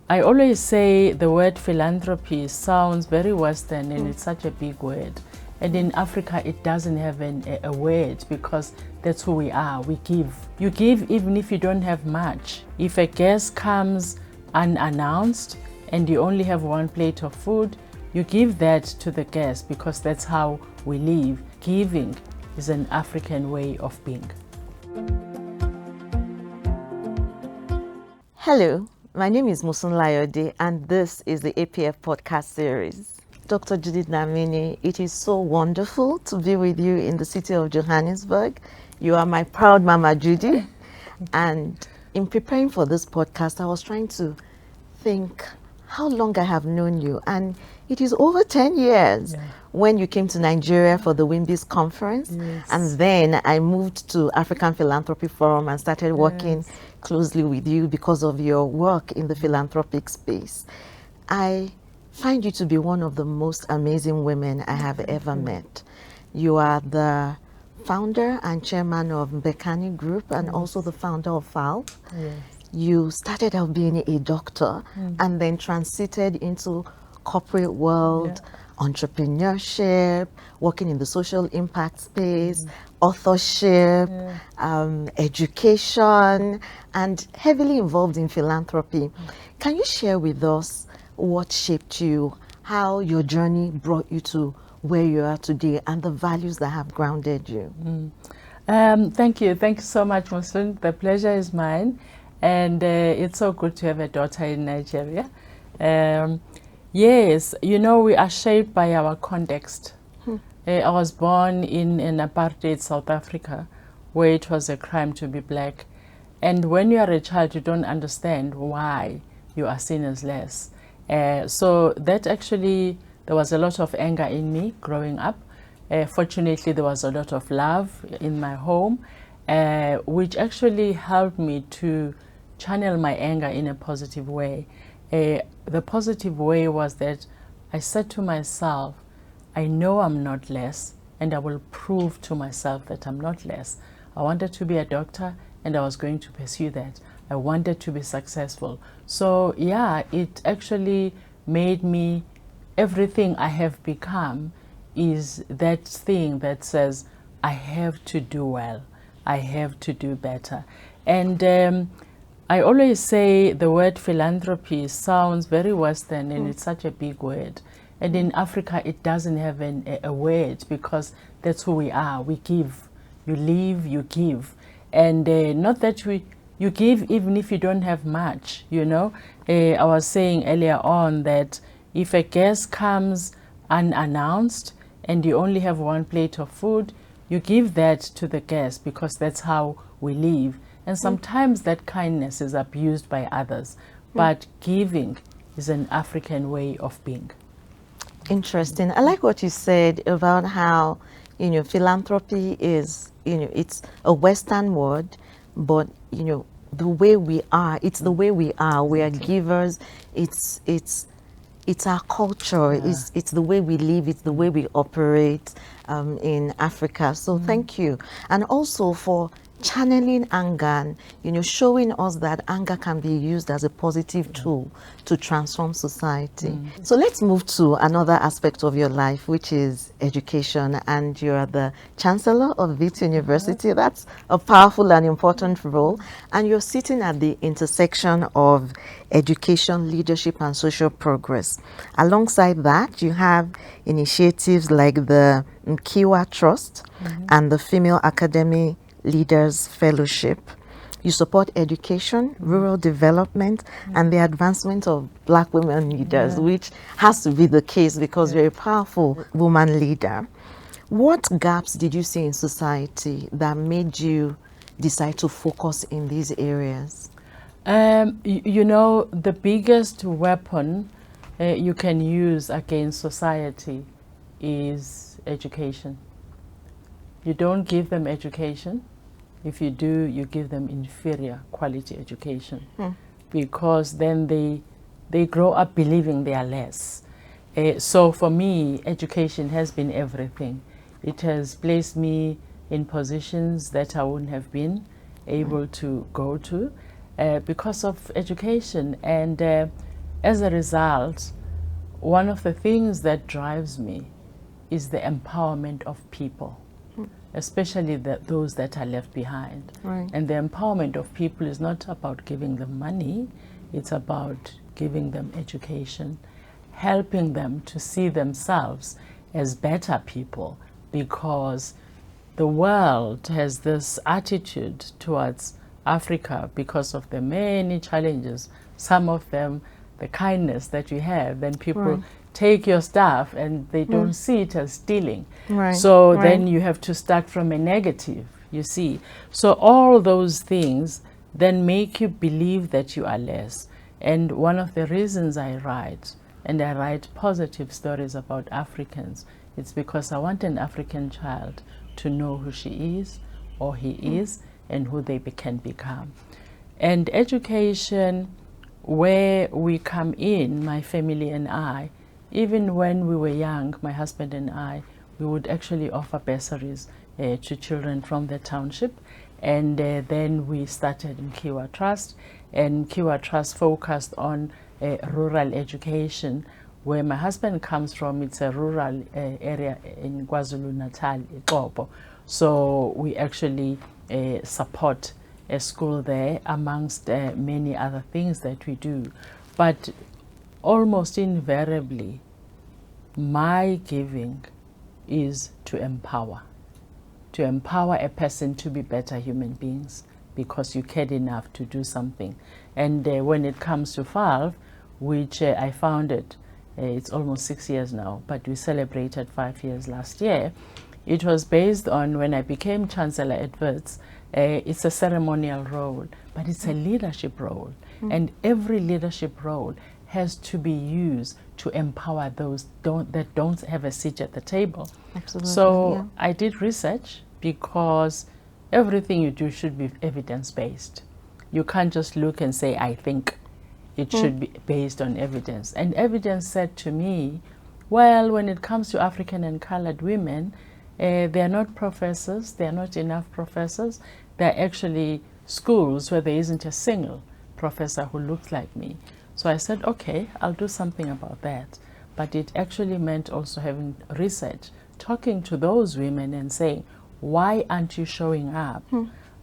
I always say the word philanthropy sounds very Western and it's such a big word. And in Africa, it doesn't have a word because that's who we are. We give. You give even if you don't have much. If a guest comes unannounced and you only have one plate of food, you give that to the guest because that's how we live. Giving is an African way of being. Hello, my name is Musun Layode and this is the APF podcast series. Dr. Judy Dlamini, it is so wonderful to be with you in the city of Johannesburg. You are my proud Mama Judy. And in preparing for this podcast, I was trying to think how long I have known you. And it is over 10 years when you came to Nigeria for the WIMBIS conference. Yes. And then I moved to African Philanthropy Forum and started working closely with you because of your work in the philanthropic space. I find you to be one of the most amazing women I have ever met. You are the founder and chairman of Mbekani Group and also the founder of FALP. Yes. You started out being a doctor and then transited into corporate world, entrepreneurship, working in the social impact space, authorship, education, and heavily involved in philanthropy. Can you share with us what shaped you, how your journey brought you to where you are today, and the values that have grounded you? Thank you. Thank you so much, Muslim. The pleasure is mine. And it's so good to have a daughter in Nigeria. Yes, you know, we are shaped by our context. I was born in apartheid South Africa, where it was a crime to be black. And when you are a child, you don't understand why you are seen as less. So that actually, there was a lot of anger in me growing up. Fortunately, there was a lot of love in my home, which actually helped me to channel my anger in a positive way. The positive way was that I said to myself, I know I'm not less, and I will prove to myself that I'm not less. I wanted to be a doctor, and I was going to pursue that. I wanted to be successful. So yeah, it actually made me, everything I have become is that thing that says, I have to do well. I have to do better. And I always say the word philanthropy sounds very Western and it's such a big word. And in Africa, it doesn't have a word because that's who we are. We give. You live, you give. And not that you give even if you don't have much, you know. I was saying earlier on that if a guest comes unannounced and you only have one plate of food, you give that to the guest because that's how we live. And sometimes that kindness is abused by others, but giving is an African way of being. Interesting. I like what you said about how, you know, philanthropy is, you know, it's a Western word, but, you know, the way we are, it's the way we are. We are givers. It's our culture. It's the way we live. It's the way we operate in Africa. So thank you. And also for channeling anger and, you know, showing us that anger can be used as a positive tool to transform society. So let's move to another aspect of your life, which is education. And you're the Chancellor of Wits University. That's a powerful and important role. And you're sitting at the intersection of education, leadership, and social progress. Alongside that, you have initiatives like the Mkhiwa Trust and the Female Academy Leaders Fellowship. You support education, rural development, and the advancement of Black women leaders, which has to be the case because you're a powerful woman leader. What gaps did you see in society that made you decide to focus in these areas? You know, the biggest weapon you can use against society is education. You don't give them education. If you do, you give them inferior quality education because then they grow up believing they are less. So for me, education has been everything. It has placed me in positions that I wouldn't have been able to go to because of education. And as a result, one of the things that drives me is the empowerment of people, especially those that are left behind. Right. And the empowerment of people is not about giving them money, it's about giving them education, helping them to see themselves as better people, because the world has this attitude towards Africa because of the many challenges, some of them the kindness that you have, then people Right. take your stuff and they don't see it as stealing. Right. So Right. then you have to start from a negative, you see. So all those things then make you believe that you are less. And one of the reasons I write, and I write positive stories about Africans, it's because I want an African child to know who she is or he is and who they can become. And education, where we come in, my family and I, even when we were young, my husband and I, we would actually offer bursaries to children from the township. And then we started Mkhiwa Trust, and Mkhiwa Trust focused on rural education. Where my husband comes from, it's a rural area in KwaZulu-Natal, Ixopo. So we actually support a school there, amongst many other things that we do. But almost invariably, my giving is to empower a person to be better human beings, because you cared enough to do something. And when it comes to FALV, which I founded, it's almost 6 years now, but we celebrated 5 years last year. It was based on when I became Chancellor at Wits. It's a ceremonial role, but it's a leadership role. And every leadership role has to be used to empower those that don't have a seat at the table. Absolutely. So yeah. I did research, because everything you do should be evidence-based. You can't just look and say, I think. It should be based on evidence. And evidence said to me, well, when it comes to African and colored women, they are not professors, there are not enough professors. There are actually schools where there isn't a single professor who looks like me. So I said, okay, I'll do something about that. But it actually meant also having research, talking to those women and saying, why aren't you showing up?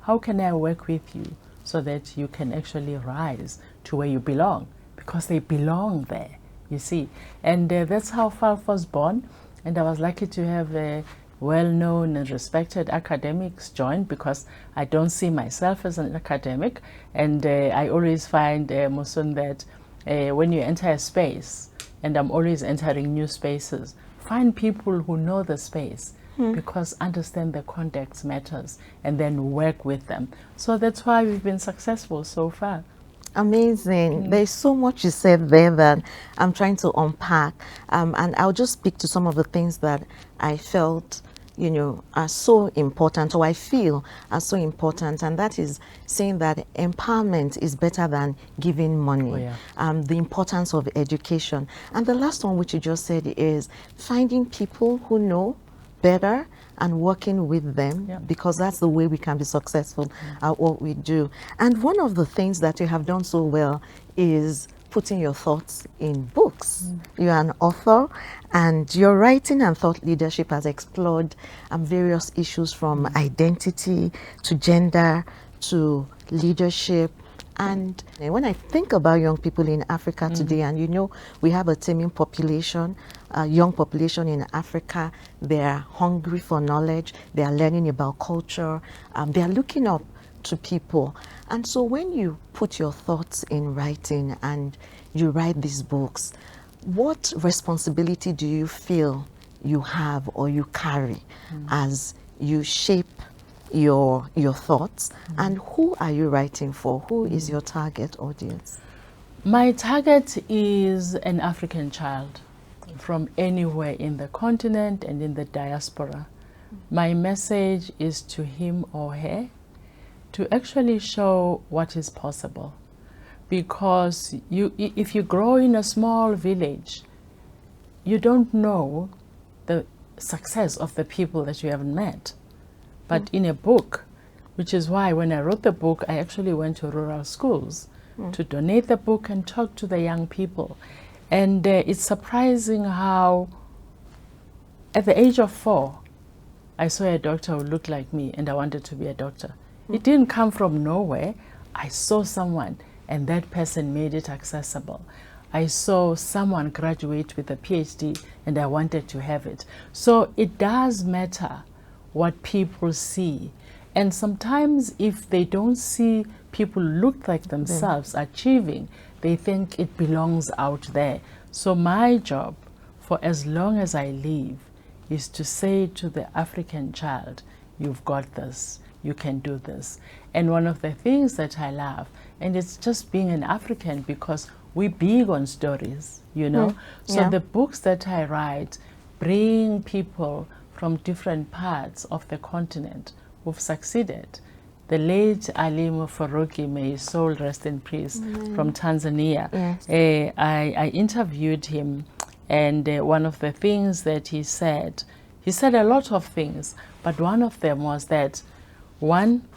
How can I work with you so that you can actually rise to where you belong? Because they belong there, you see. And that's how FALF was born. And I was lucky to have well-known and respected academics join, because I don't see myself as an academic. And I always find, Musun, that when you enter a space, and I'm always entering new spaces, find people who know the space, because understand the context matters, and then work with them. So that's why we've been successful so far. Amazing. There's so much you said there that I'm trying to unpack. And I'll just speak to some of the things that I felt, you know, are so important, or I feel are so important. And that is saying that empowerment is better than giving money. Oh, yeah. The importance of education. And the last one, which you just said, is finding people who know better and working with them, Yeah. because that's the way we can be successful at what we do. And one of the things that you have done so well is putting your thoughts in books. You're an author, and your writing and thought leadership has explored various issues, from identity to gender to leadership. And when I think about young people in Africa today, and you know, we have a teeming population, a young population in Africa. They're hungry for knowledge, they are learning about culture, they are looking up to people. And so when you put your thoughts in writing and you write these books, what responsibility do you feel you have or you carry as you shape your thoughts, and who are you writing for? Who is your target audience? My target is an African child from anywhere in the continent and in the diaspora. My message is to him or her to actually show what is possible, because if you grow in a small village, you don't know the success of the people that you haven't met. But in a book, which is why when I wrote the book, I actually went to rural schools to donate the book and talk to the young people. And it's surprising how at the age of 4, I saw a doctor who looked like me and I wanted to be a doctor. It didn't come from nowhere. I saw someone and that person made it accessible. I saw someone graduate with a PhD and I wanted to have it. So it does matter what people see. And sometimes if they don't see people look like themselves achieving, they think it belongs out there. So my job for as long as I live is to say to the African child, you've got this, you can do this. And one of the things that I love, and it's just being an African because we're big on stories, you know? So the books that I write bring people from different parts of the continent who've succeeded. The late Alimu Faruqi, may his soul rest in peace, from Tanzania. I interviewed him, and one of the things that he said a lot of things, but one of them was that, one,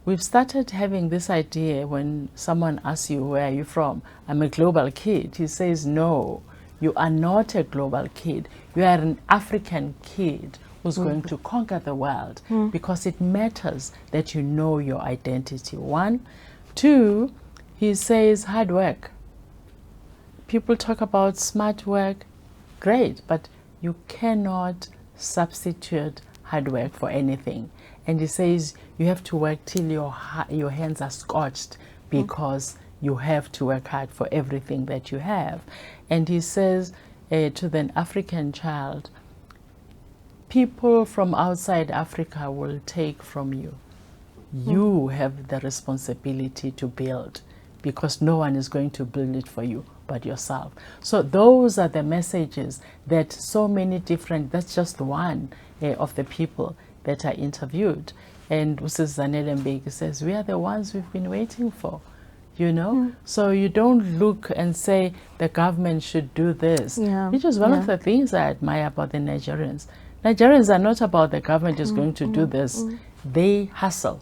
we've started having this idea when someone asks you, where are you from? I'm a global kid. He says, no, you are not a global kid. You are an African kid who's going to conquer the world, because it matters that you know your identity. One. Two, he says hard work. People talk about smart work, great, but you cannot substitute hard work for anything. And he says you have to work till your hands are scorched, because you have to work hard for everything that you have. And he says to the African child, people from outside Africa will take from you. You have the responsibility to build, because no one is going to build it for you but yourself. So those are the messages that so many different, that's just one of the people that I interviewed. And Mrs. Zanele Mbeki says, we are the ones we've been waiting for, you know? So you don't look and say the government should do this, which is one of the things I admire about the Nigerians. Nigerians are not about the government is going to do this. They hustle.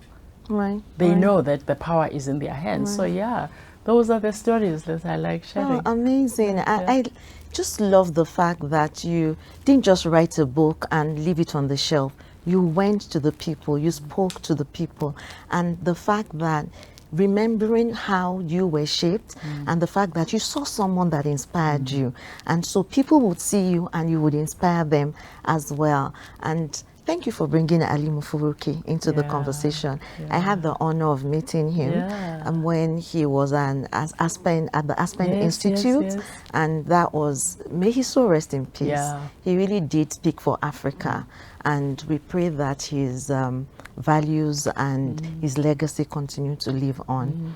They know that the power is in their hands. So yeah, those are the stories that I like sharing. Oh, amazing. I just love the fact that you didn't just write a book and leave it on the shelf. You went to the people, you spoke to the people, and the fact that remembering how you were shaped and the fact that you saw someone that inspired you, and so people would see you and you would inspire them as well. And thank you for bringing Alimu Faruqi into the conversation. I had the honor of meeting him when he was at the Aspen Institute, and that was, may his soul rest in peace. He really did speak for Africa, and we pray that his values and his legacy continue to live on.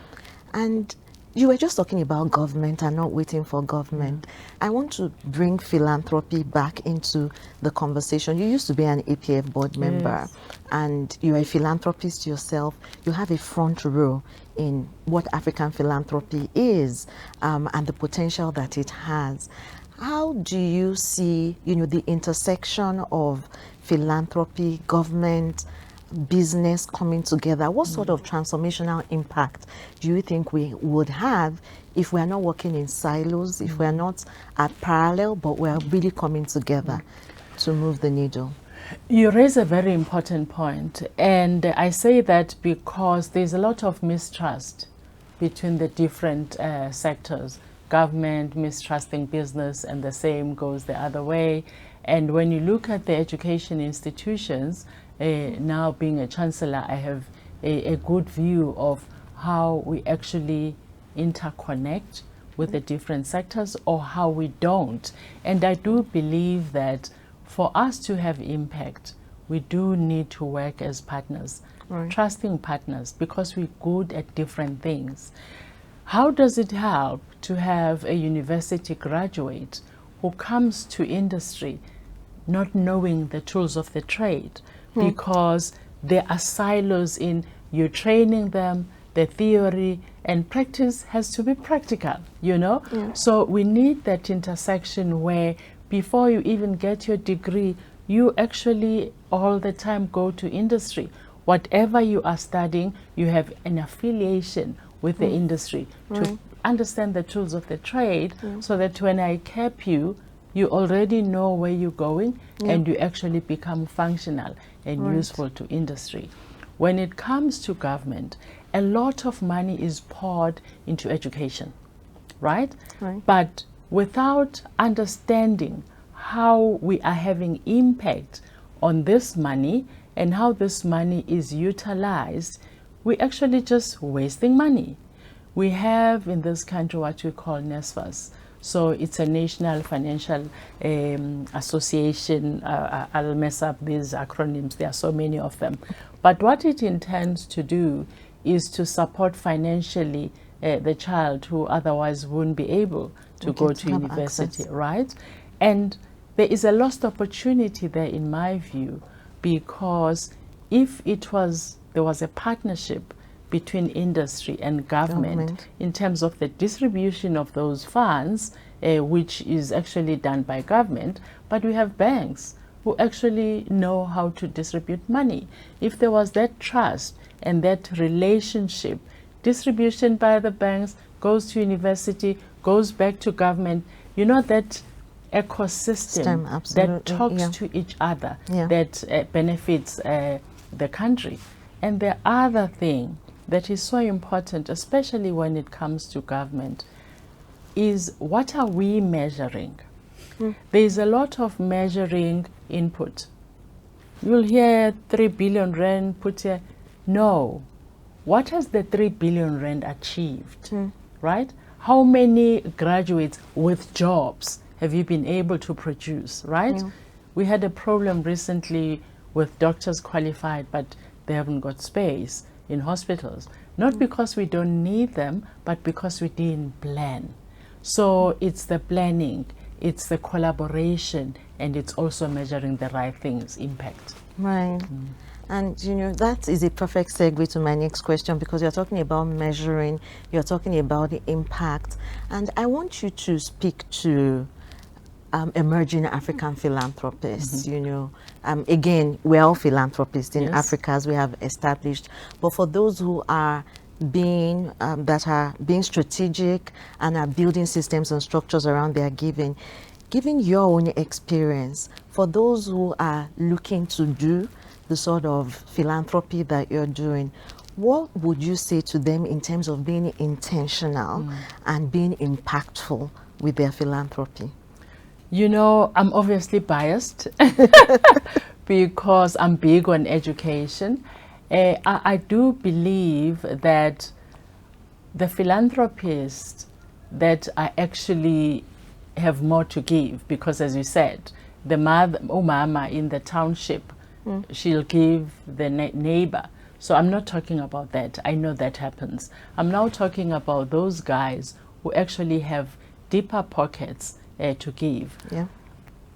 And you were just talking about government and not waiting for government. I want to bring philanthropy back into the conversation. You used to be an APF board member, and you're a philanthropist yourself. You have a front row in what African philanthropy is, and the potential that it has. How do you see, the intersection of philanthropy, government, business coming together? What sort of transformational impact do you think we would have if we are not working in silos, if we are not at parallel, but we are really coming together to move the needle? You raise a very important point, and I say that because there's a lot of mistrust between the different sectors. Government mistrusting business, and the same goes the other way. And when you look at the education institutions, now being a chancellor, I have a good view of how we actually interconnect with the different sectors, or how we don't. And I do believe that for us to have impact, we do need to work as partners, trusting partners, because we're good at different things. How does it help to have a university graduate who comes to industry not knowing the tools of the trade? Because there are silos in you training them, the theory and practice has to be practical, So we need that intersection where before you even get your degree, you actually all the time go to industry. Whatever you are studying, you have an affiliation with the industry to understand the tools of the trade, so that when I cap you, you already know where you're going and you actually become functional and useful to industry. When it comes to government, a lot of money is poured into education, right? But without understanding how we are having impact on this money and how this money is utilized, we're actually just wasting money. We have in this country what we call NSFAS. So it's a National Financial Association. I'll mess up these acronyms. There are so many of them. But what it intends to do is to support financially the child who otherwise wouldn't be able to go to university, right? And there is a lost opportunity there in my view, because if there was a partnership between industry and government in terms of the distribution of those funds, which is actually done by government, but we have banks who actually know how to distribute money. If there was that trust and that relationship, distribution by the banks goes to university, goes back to government, you know, that ecosystem that talks to each other, that benefits the country. And the other thing that is so important, especially when it comes to government, is what are we measuring? There is a lot of measuring input. You'll hear 3 billion rand put here. No. What has the 3 billion rand achieved, right? How many graduates with jobs have you been able to produce, right? We had a problem recently with doctors qualified, but they haven't got space in hospitals. Not because we don't need them, but because we didn't plan. So it's the planning, it's the collaboration, and it's also measuring the right things, impact. Right. And you know, that is a perfect segue to my next question, because you're talking about measuring, you're talking about the impact. And I want you to speak to emerging African philanthropists. You know, again, we're all philanthropists in Africa, as we have established. But for those who are being strategic and are building systems and structures around their giving your own experience, for those who are looking to do the sort of philanthropy that you're doing, what would you say to them in terms of being intentional and being impactful with their philanthropy? You know, I'm obviously biased because I'm big on education. I do believe that the philanthropists that are actually have more to give, because as you said, the mother, umama in the township, she'll give the neighbor. So I'm not talking about that. I know that happens. I'm now talking about those guys who actually have deeper pockets to give.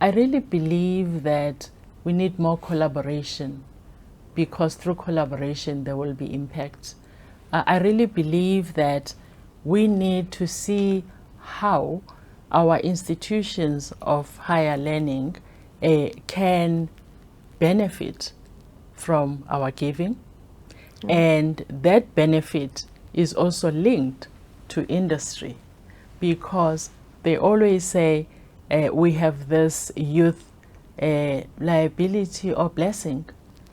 I really believe that we need more collaboration, because through collaboration there will be impact. I really believe that we need to see how our institutions of higher learning can benefit from our giving, and that benefit is also linked to industry, because they always say we have this youth liability or blessing.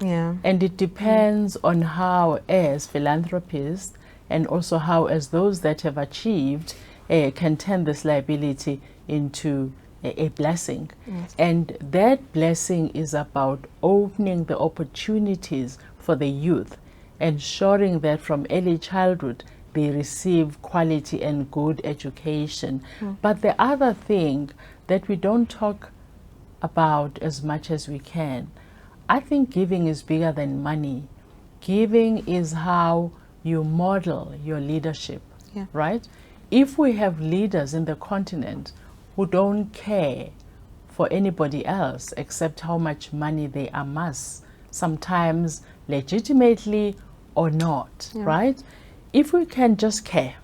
And it depends on how, as philanthropists, and also how, as those that have achieved, can turn this liability into a blessing. And that blessing is about opening the opportunities for the youth, ensuring that from early childhood they receive quality and good education. But the other thing that we don't talk about as much as we can, I think giving is bigger than money. Giving is how you model your leadership, right? If we have leaders in the continent who don't care for anybody else except how much money they amass, sometimes legitimately or not, right? If we can just care,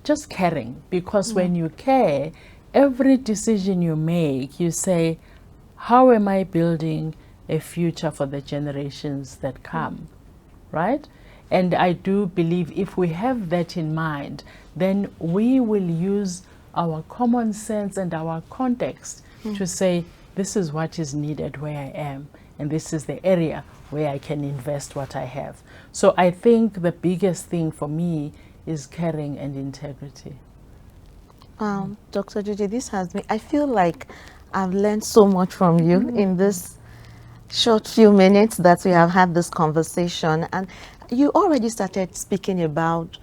just caring, because when you care, every decision you make, you say, how am I building a future for the generations that come, right? And I do believe if we have that in mind, then we will use our common sense and our context to say, this is what is needed where I am, and this is the area where I can invest what I have. So I think the biggest thing for me is caring and integrity. Dr. Judy, this has been, I feel like I've learned so much from you in this short few minutes that we have had this conversation. And you already started speaking about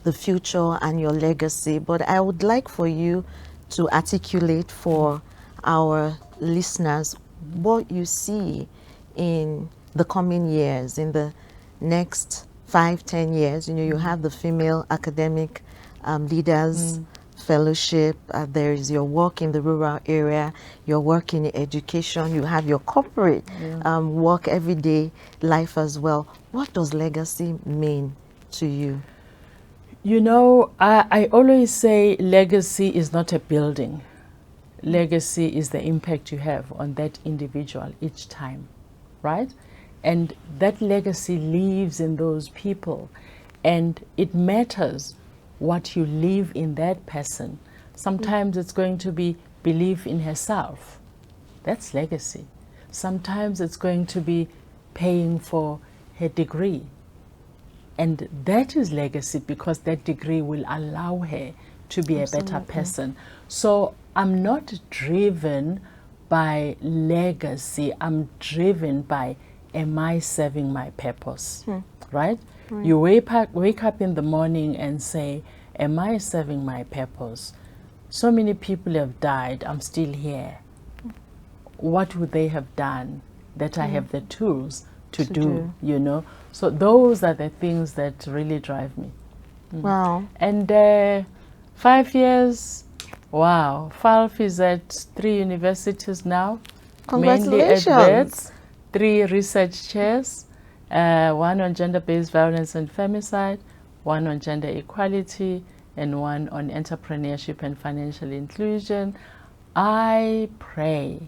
the future and your legacy, but I would like for you to articulate for our listeners what you see in the coming years, in the next 5-10 years. You know, you have the female academic leaders fellowship, there is your work in the rural area, your work in education, you have your corporate work, everyday life as well. What does legacy mean to you? You know, I always say legacy is not a building. Legacy is the impact you have on that individual each time, right? And that legacy lives in those people, and it matters what you leave in that person. Sometimes it's going to be belief in herself. That's legacy. Sometimes it's going to be paying for her degree. And that is legacy, because that degree will allow her to be a better person. So I'm not driven by legacy. I'm driven by, am I serving my purpose? Right? You wake up in the morning and say, am I serving my purpose? So many people have died, I'm still here. What would they have done that I have the tools to do, you know? So those are the things that really drive me. Wow. And 5 years, wow, FALF is at 3 universities now. Congratulations. Mainly at VETS, 3 research chairs, 1 on gender-based violence and femicide, 1 on gender equality, and 1 on entrepreneurship and financial inclusion. I pray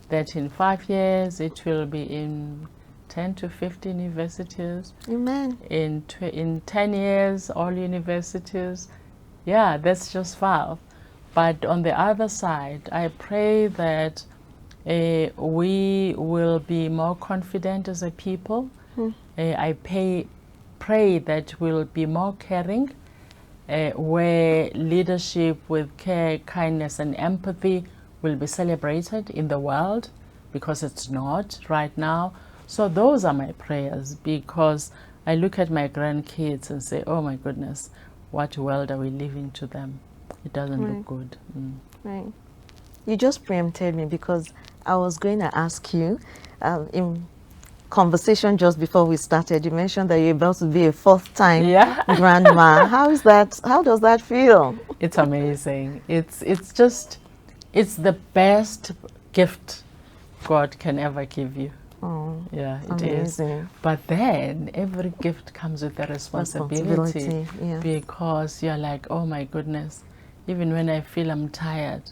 that in 5 years it will be in 10 to 15 universities. Amen. In 10 years, all universities. Yeah, that's just FALF. But on the other side, I pray that we will be more confident as a people. I pray that we'll be more caring, where leadership with care, kindness, and empathy will be celebrated in the world, because it's not right now. So those are my prayers, because I look at my grandkids and say, oh my goodness, what world are we leaving to them? It doesn't look good. Right. You just preempted me, because I was going to ask you, in conversation just before we started, you mentioned that you're about to be a 4th time grandma. How is that? How does that feel? It's amazing. It's the best gift God can ever give you. Oh, yeah, it amazing. is. But then every gift comes with a responsibility. Yes. Because you're like, oh my goodness, even when I feel I'm tired,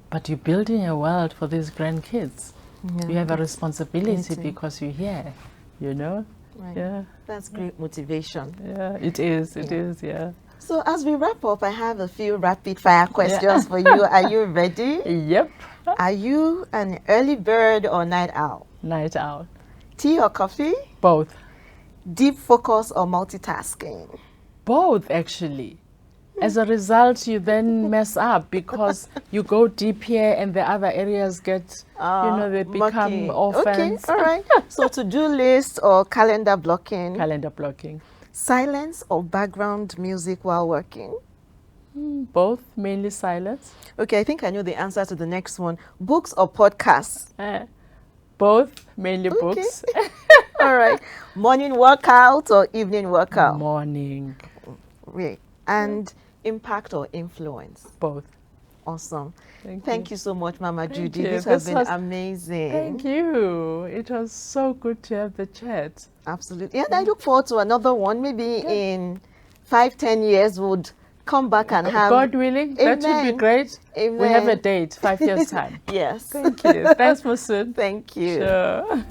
but you're building a world for these grandkids. Yeah, you have a responsibility because you're here, you know? Right. Yeah. That's great motivation. Yeah, it is. It is, yeah. So as we wrap up, I have a few rapid fire questions for you. Are you ready? Yep. Are you an early bird or night owl? Night owl. Tea or coffee? Both. Deep focus or multitasking? Both, actually. As a result, you then mess up, because you go deep here and the other areas get, they become orphans. Okay, all right. So to-do list or calendar blocking? Calendar blocking. Silence or background music while working? Both, mainly silence. Okay, I think I know the answer to the next one. Books or podcasts? Both, mainly books. All right. Morning workout or evening workout? Morning. Right. And impact or influence? Both. Awesome. Thank you so much, Mama Judy. You. This has been amazing. Thank you. It was so good to have the chat. Absolutely. And I look forward to another one. Maybe in 5-10 years, would come back and have... God willing, that would be great. Amen. We have a date, 5 years' time. Yes. Thank you. Thanks, Masood. Thank you. Sure.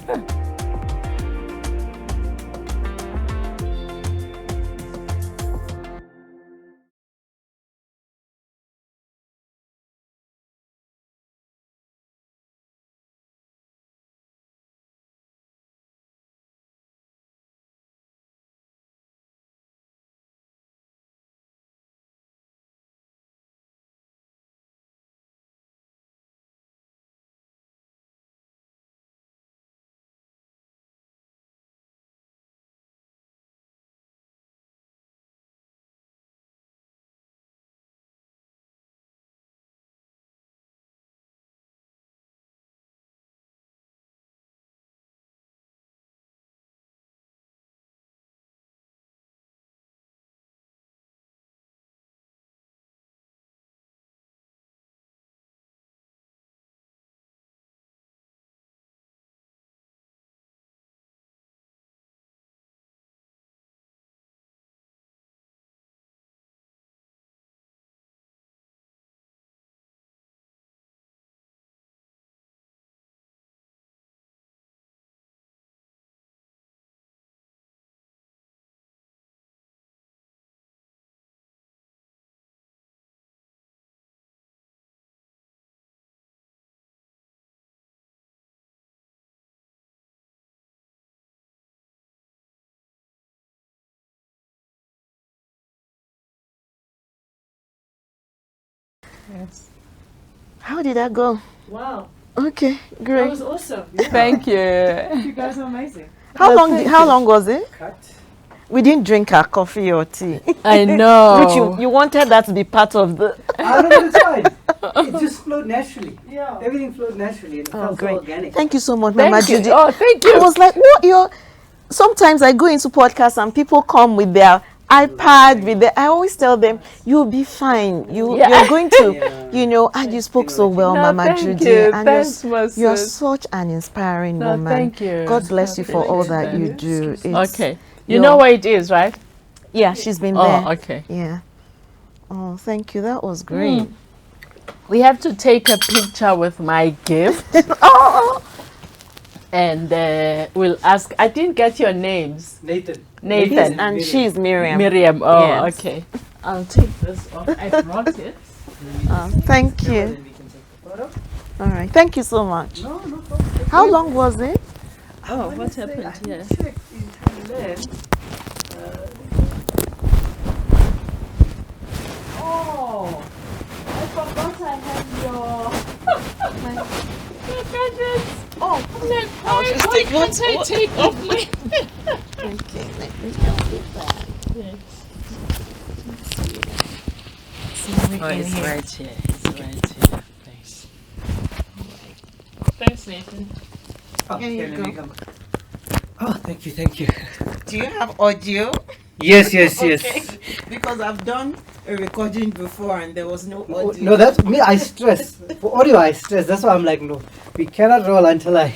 Yes. How did that go? Wow, Okay, that great. was awesome. Yeah. Thank you. You guys are amazing. How long? thank How you. long was it? Cut. We didn't drink our coffee or tea. I know. Which you wanted that to be part of the. I don't know, it's fine. It just flowed naturally. Yeah. Everything flowed naturally and it Oh, felt so great. organic. Thank you so much, Thank Mama you. Judy. Oh, thank I you. was like, what? Sometimes I go into podcasts and people come with their iPad, with their. I always tell them, you'll be fine. Yeah. You're going to, Yeah. and you spoke so well, No, Mama thank Judy. you. And Thanks, you're Moses. such an inspiring No, woman. thank you. God bless you for all that you Thank do. Excuse It's- Okay. You you're- know where it is, right? Yeah, she's been Oh, there. okay. Yeah. Oh, thank you. That was great. We have to take a picture with my gift. Oh, And we'll ask. I didn't get your names. Nathan. Nathan. and she's Miriam. Miriam. Oh, Yes. okay. I'll take this off. I brought it. Thank you. Then we can take the photo. All right. Thank you so much. No, no problem. How long was it? Oh, When what is it? happened I here? haven't checked in Thailand. Oh, I forgot I had your gadgets. Oh, like, why can't I take off my? Okay, let me help you back. Oh, it's right here. It's right here. Thanks. Thanks, Nathan. Oh, Here you okay, let me go. come. Oh, thank you, thank you. Do you have audio? Yes, yes, yes. Okay. Because I've done a recording before and there was no Oh, audio. no, that's me. I stress. For audio, I stress. That's why I'm like, no, we cannot roll until I